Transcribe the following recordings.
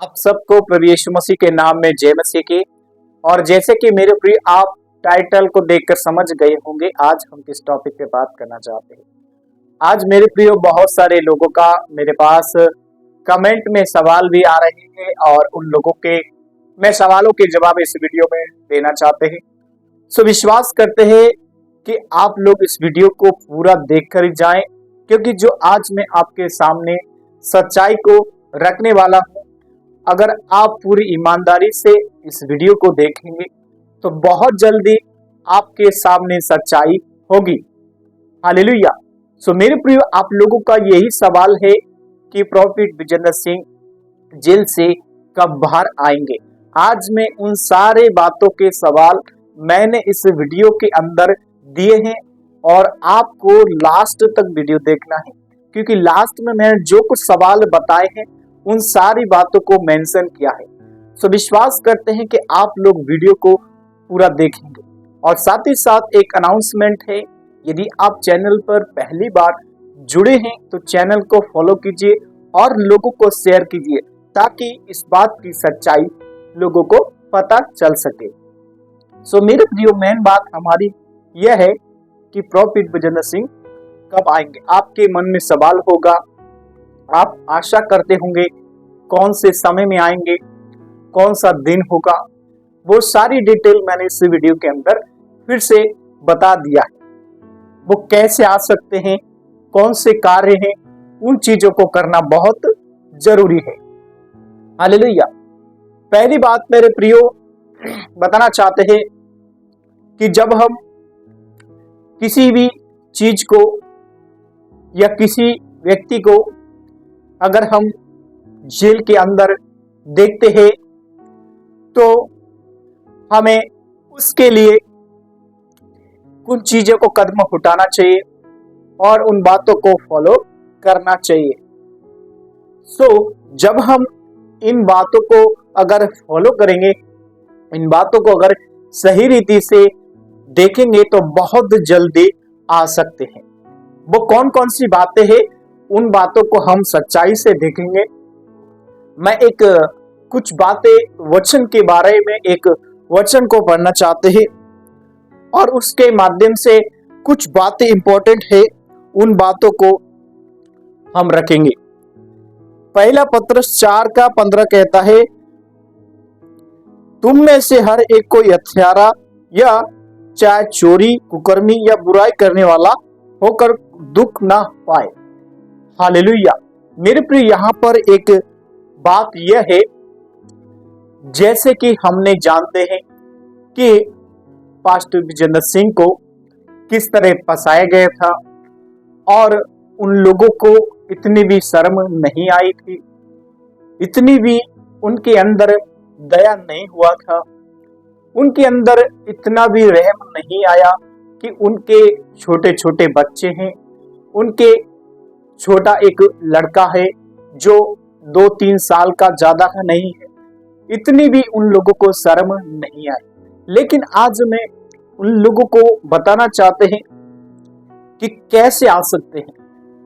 आप सबको प्रभु यीशु मसीह के नाम में जय मसीह की। और जैसे कि मेरे प्रिय आप टाइटल को देखकर समझ गए होंगे आज हम किस टॉपिक पे बात करना चाहते हैं। आज मेरे प्रियो बहुत सारे लोगों का मेरे पास कमेंट में सवाल भी आ रहे हैं और उन लोगों के मैं सवालों के जवाब इस वीडियो में देना चाहते हैं। सो विश्वास करते हैं कि आप लोग इस वीडियो को पूरा देखकर ही जाएं, क्योंकि जो आज मैं आपके सामने सच्चाई को रखने वाला हूं, अगर आप पूरी ईमानदारी से इस वीडियो को देखेंगे तो बहुत जल्दी आपके सामने सच्चाई होगी। हालेलुया। सो मेरे प्रिय आप लोगों का यही सवाल है कि प्रॉफिट विजेंद्र सिंह जेल से कब बाहर आएंगे। आज मैं उन सारे बातों के सवाल मैंने इस वीडियो के अंदर दिए हैं और आपको लास्ट तक वीडियो देखना है, क्योंकि लास्ट में मैंने जो कुछ सवाल बताए हैं उन सारी बातों को मेंशन किया है। सो विश्वास करते हैं कि आप लोग वीडियो को पूरा देखेंगे। और साथ ही साथ एक अनाउंसमेंट है, यदि आप चैनल पर पहली बार जुड़े हैं तो चैनल को फॉलो कीजिए और लोगों को शेयर कीजिए, ताकि इस बात की सच्चाई लोगों को पता चल सके। सो मेरे प्रियो मेन बात हमारी यह है कि प्रॉफिट विजेंद्र सिंह कब आएंगे। आपके मन में सवाल होगा, आप आशा करते होंगे कौन से समय में आएंगे, कौन सा दिन होगा। वो सारी डिटेल मैंने इस वीडियो के अंदर फिर से बता दिया है। वो कैसे आ सकते हैं, कौन से कार्य हैं, उन चीजों को करना बहुत जरूरी है। हालेलुया। पहली बात मेरे प्रियो बताना चाहते हैं कि जब हम किसी भी चीज को या किसी व्यक्ति को अगर हम जेल के अंदर देखते हैं तो हमें उसके लिए कुछ चीजों को कदम उठाना चाहिए और उन बातों को फॉलो करना चाहिए। सो जब हम इन बातों को अगर फॉलो करेंगे, इन बातों को अगर सही रीति से देखेंगे तो बहुत जल्दी आ सकते हैं। वो कौन कौन सी बातें हैं, उन बातों को हम सच्चाई से देखेंगे। मैं एक कुछ बातें वचन के बारे में एक वचन को पढ़ना चाहते हैं और उसके माध्यम से कुछ बातें इंपॉर्टेंट है, उन बातों को हम रखेंगे। पहला पत्रस 4:15 कहता है, तुम में से हर एक कोई हत्यारा या चाहे चोरी, कुकर्मी या बुराई करने वाला होकर दुख ना पाए। हालेलुया। मेरे प्रिय यहाँ पर एक बात यह है, जैसे कि हमने जानते हैं कि पास्टर विजेंद्र सिंह को किस तरह फंसाया गया था और उन लोगों को इतनी भी शर्म नहीं आई थी, इतनी भी उनके अंदर दया नहीं हुआ था, उनके अंदर इतना भी रहम नहीं आया कि उनके छोटे छोटे बच्चे हैं, उनके छोटा एक लड़का है जो 2-3 साल का ज्यादा का नहीं है, इतनी भी उन लोगों को शर्म नहीं आई। लेकिन आज मैं उन लोगों को बताना चाहते हैं कि कैसे आ सकते हैं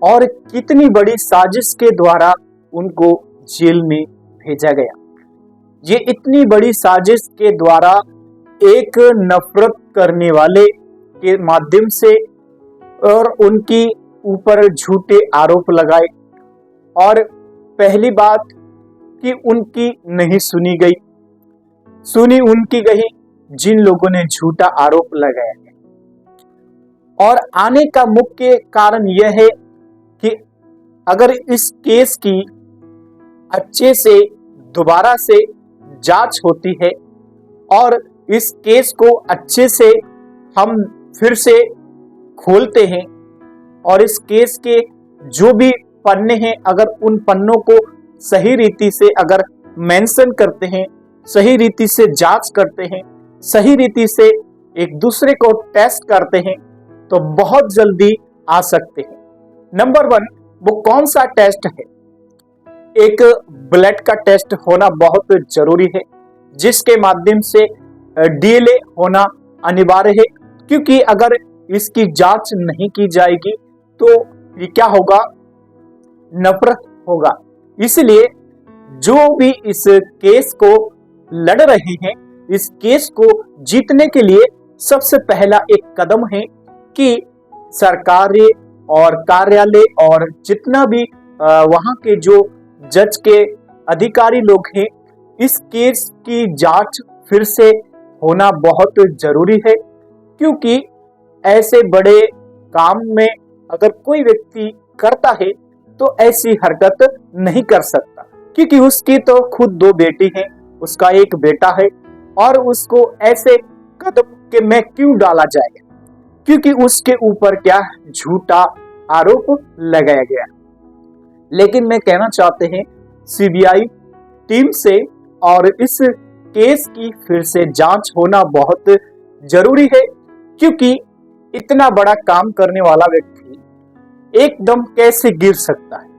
और कितनी बड़ी साजिश के द्वारा उनको जेल में भेजा गया। ये इतनी बड़ी साजिश के द्वारा एक नफरत करने वाले के माध्यम से और उनकी ऊपर झूठे आरोप लगाए, और पहली बात कि उनकी नहीं सुनी गई, सुनी उनकी गई जिन लोगों ने झूठा आरोप लगाया है। और आने का मुख्य कारण यह है कि अगर इस केस की अच्छे से दोबारा से जांच होती है और इस केस को अच्छे से हम फिर से खोलते हैं और इस केस के जो भी पन्ने हैं, अगर उन पन्नों को सही रीति से अगर मेंशन करते हैं, सही रीति से जांच करते हैं, सही रीति से एक दूसरे को टेस्ट करते हैं, तो बहुत जल्दी आ सकते हैं। नंबर 1, वो कौन सा टेस्ट है? एक ब्लड का टेस्ट होना बहुत जरूरी है, जिसके माध्यम से डीएनए होना अनिवार्य है, क्योंकि अगर इसकी जांच नहीं की जाएगी तो ये क्या होगा, नफरत होगा। इसलिए जो भी इस केस को लड़ रहे हैं, इस केस को जीतने के लिए सबसे पहला एक कदम है कि सरकारें और कार्यालय और जितना भी वहां के जो जज के अधिकारी लोग हैं, इस केस की जांच फिर से होना बहुत जरूरी है। क्योंकि ऐसे बड़े काम में अगर कोई व्यक्ति करता है तो ऐसी हरकत नहीं कर सकता, क्योंकि उसकी तो खुद दो बेटी हैं, उसका एक बेटा है, और उसको ऐसे कदम के में क्यों डाला जाएगा, क्योंकि उसके ऊपर क्या झूठा आरोप लगाया गया। लेकिन मैं कहना चाहते हैं सीबीआई टीम से, और इस केस की फिर से जांच होना बहुत जरूरी है, क्योंकि इतना बड़ा काम करने वाला व्यक्ति एकदम कैसे गिर सकता है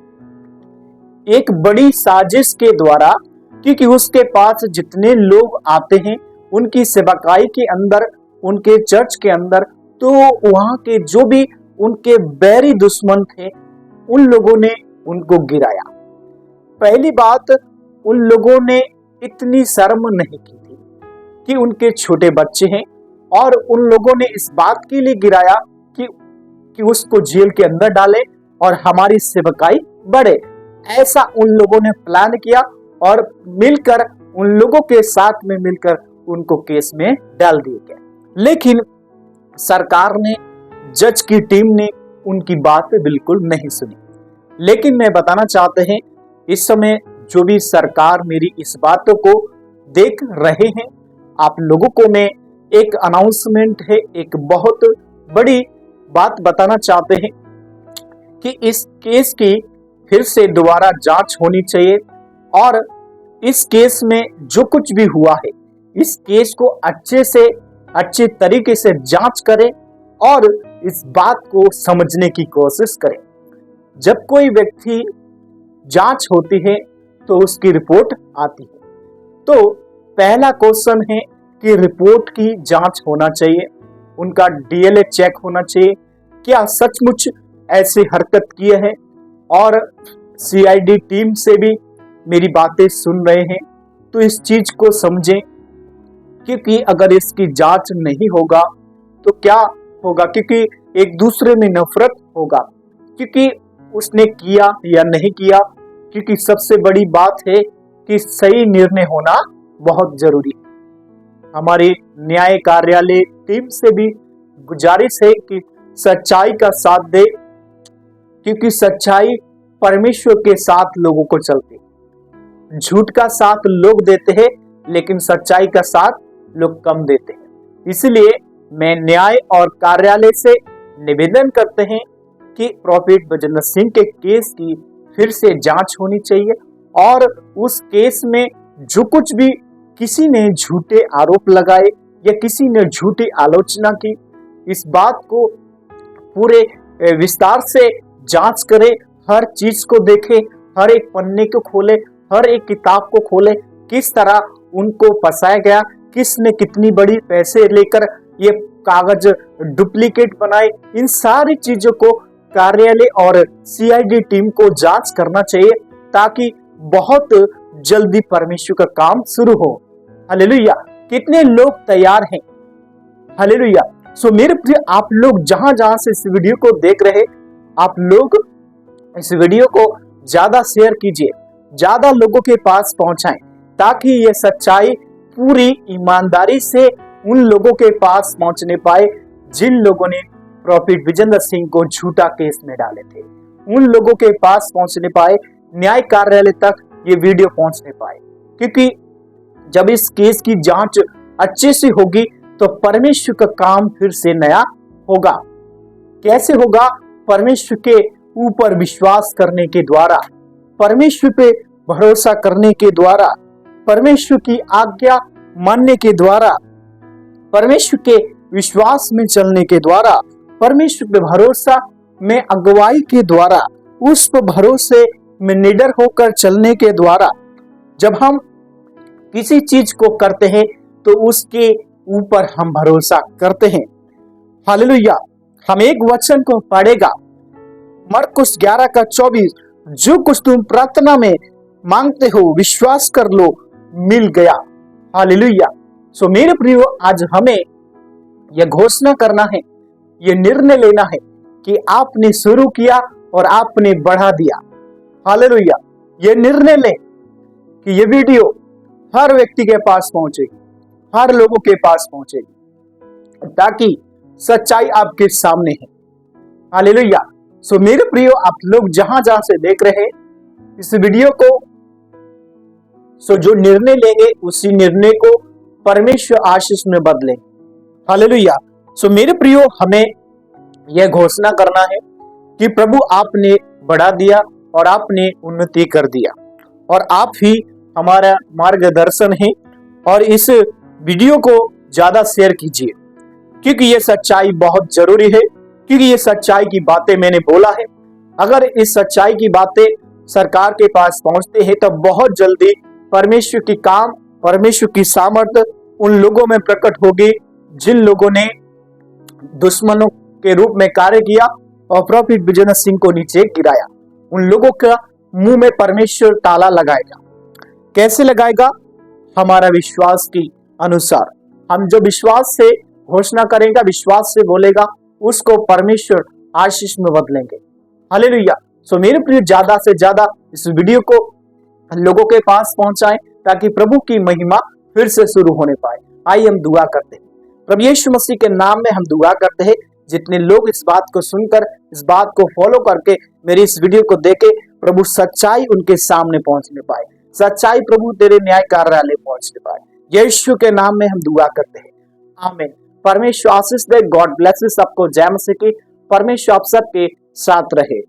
एक बड़ी साजिश के द्वारा, क्योंकि उसके पास जितने लोग आते हैं उनकी सेवकाई के अंदर, उनके चर्च के अंदर, तो वहां के जो भी उनके बैरी दुश्मन थे उन लोगों ने उनको गिराया। पहली बात, उन लोगों ने इतनी शर्म नहीं की थी कि उनके छोटे बच्चे हैं, और उन लोगों ने इस बात के लिए गिराया कि उसको जेल के अंदर डालें और हमारी सेवकाई बढ़े। ऐसा उन लोगों ने प्लान किया और मिलकर उन लोगों के साथ में मिलकर उनको केस में डाल दिया गया। लेकिन सरकार ने, जज की टीम ने उनकी बात बिल्कुल नहीं सुनी। लेकिन मैं बताना चाहते हैं, इस समय जो भी सरकार मेरी इस बातों को देख रहे हैं, आप लोगों को मैं एक अनाउंसमेंट है, एक बहुत बड़ी बात बताना चाहते हैं कि इस केस की फिर से दोबारा जांच होनी चाहिए, और इस केस में जो कुछ भी हुआ है, इस केस को अच्छे तरीके से जांच करें और इस बात को समझने की कोशिश करें। जब कोई व्यक्ति जांच होती है तो उसकी रिपोर्ट आती है, तो पहला क्वेश्चन है कि रिपोर्ट की जांच होना चाहिए, उनका डीएलए चेक होना चाहिए, क्या सचमुच ऐसी हरकत किए हैं। और सीआईडी टीम से भी मेरी बातें सुन रहे हैं तो इस चीज को समझें, क्योंकि अगर इसकी जांच नहीं होगा तो क्या होगा, क्योंकि एक दूसरे में नफरत होगा, क्योंकि उसने किया या नहीं किया। क्योंकि सबसे बड़ी बात है कि सही निर्णय होना बहुत जरूरी है। हमारी न्याय कार्यालय टीम से भी गुजारिश है कि सच्चाई का साथ दे, क्योंकि सच्चाई परमेश्वर के साथ लोगों को चलती है। झूठ का साथ लोग देते हैं, लेकिन सच्चाई का साथ लोग कम देते हैं। इसलिए मैं न्याय और कार्यालय से निवेदन करते हैं कि प्रॉफिट बजेंद्र सिंह के केस की फिर से जांच होनी चाहिए, और उस केस में जो कुछ भी किसी ने झूठे आरोप लगाए या किसी ने झूठी आलोचना की, इस बात को पूरे विस्तार से जांच करें, हर चीज को देखें, हर एक पन्ने को खोले, हर एक किताब को खोले, किस तरह उनको फंसाया गया, किसने कितनी बड़ी पैसे लेकर ये कागज डुप्लीकेट बनाए। इन सारी चीजों को कार्यालय और सीआईडी टीम को जांच करना चाहिए, ताकि बहुत जल्दी परमेश्वर का काम शुरू हो। हालेलुया। कितने लोग तैयार हैं? हालेलुया। सो मेरे प्रिय, आप लोग जहां जहां से इस वीडियो को देख रहे, आप लोग इस वीडियो को ज्यादा शेयर कीजिए, ज्यादा लोगों के पास पहुंचाएं, ताकि ये सच्चाई पूरी ईमानदारी से उन लोगों के पास पहुंचने पाए जिन लोगों ने प्रॉफिट विजेंद्र सिंह को झूठा केस में डाले थे। उन लोगों के पास पहुंचने पाए, न्याय कार्यालय तक ये वीडियो पहुंचने पाए, क्योंकि जब इस केस की जांच अच्छे से होगी तो परमेश्वर का काम फिर से नया होगा। कैसे होगा? परमेश्वर के ऊपर विश्वास करने के द्वारा, परमेश्वर पे भरोसा करने के द्वारा, परमेश्वर की आज्ञा मानने के द्वारा, परमेश्वर के विश्वास में चलने के द्वारा, परमेश्वर पे भरोसा में अगुवाई के द्वारा, उस पर भरोसे में निडर होकर चलने के द्वारा, जब हम किसी चीज को करते हैं तो उसके ऊपर हम भरोसा करते हैं। हालेलुया। हम एक वचन को पढ़ेगा, मरकुस 11 का 24, जो कुछ तुम प्रार्थना में मांगते हो विश्वास कर लो, मिल गया। हालेलुया। सो मेरे प्रियो, आज हमें यह घोषणा करना है, यह निर्णय लेना है कि आपने शुरू किया और आपने बढ़ा दिया। हालेलुया। यह निर्णय ले कि यह वीडियो हर व्यक्ति के पास पहुंचेगी, हर लोगों के पास पहुंचेगी, ताकि सच्चाई आपके सामने है। हालेलुया। सो मेरे प्रियो, आप लोग जहां जहां से देख रहे हैं इस वीडियो को, सो जो निर्णय लेंगे उसी निर्णय को परमेश्वर आशीष में बदले। हालेलुया। सो मेरे प्रियो, हमें यह घोषणा करना है कि प्रभु आपने बढ़ा दिया और आपने उन्नति कर दिया, और आप ही हमारा मार्गदर्शन है। और इस वीडियो को ज्यादा शेयर कीजिए, क्योंकि ये सच्चाई बहुत जरूरी है, क्योंकि ये सच्चाई की बातें मैंने बोला है। अगर इस सच्चाई की बातें सरकार के पास पहुंचते हैं तो बहुत जल्दी परमेश्वर की काम, परमेश्वर की सामर्थ उन लोगों में प्रकट होगी जिन लोगों ने दुश्मनों के रूप में कार्य किया और प्रॉफिट बिजनेस सिंह को नीचे गिराया। उन लोगों का मुंह में परमेश्वर ताला लगाएगा। कैसे लगाएगा? हमारा विश्वास के अनुसार। हम जो विश्वास से घोषणा करेगा, विश्वास से बोलेगा, उसको परमेश्वर आशीष में बदलेंगे। हालेलुया। सो मेरे प्रिय, ज्यादा से ज्यादा इस वीडियो को लोगों के पास पहुंचाएं, ताकि प्रभु की महिमा फिर से शुरू होने पाए। आइए हम दुआ करते हैं। प्रभु यीशु मसीह के नाम में हम दुआ करते हैं, जितने लोग इस बात को सुनकर, इस बात को फॉलो करके मेरी इस वीडियो को देखे, प्रभु सच्चाई उनके सामने पहुंचने पाए, सच्चाई प्रभु तेरे न्याय कार्यालय पहुंचने पाए। यीशु के नाम में हम दुआ करते हैं, आमीन। परमेश्वर आशीष दे। गॉड ब्लेस यू सबको। जय मसीह की। परमेश्वर आप सबके साथ रहे।